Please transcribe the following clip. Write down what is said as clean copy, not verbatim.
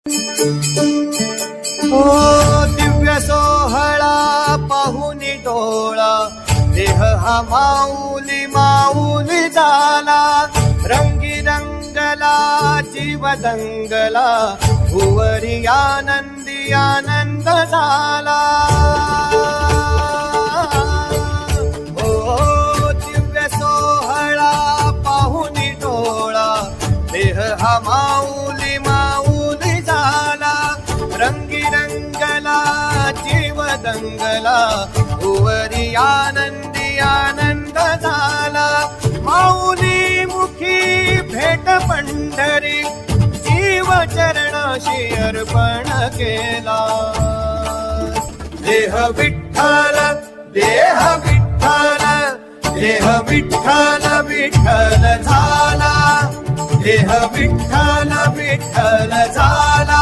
ओ दिव्य सोहळा पाहुनी डोळा, देह हा माऊली माऊली झाला. रंगी रंगला जीव दंगला, भुवरी आनंदी आनंद झाला. ओ दिव्य सोहळा पाहुनी डोळा, देह हा माऊली माऊली झाला. रंगी रंगला जीव दंगला, भुवरी आनंदी आनंद झाला. माऊली मुखी भेट पंढरी, जीव चरणाशी अर्पण केला. देह विठ्ठल देह विठ्ठल, देह विठ्ठल विठ्ठल झाला. देह विठ्ठल विठ्ठल झाला.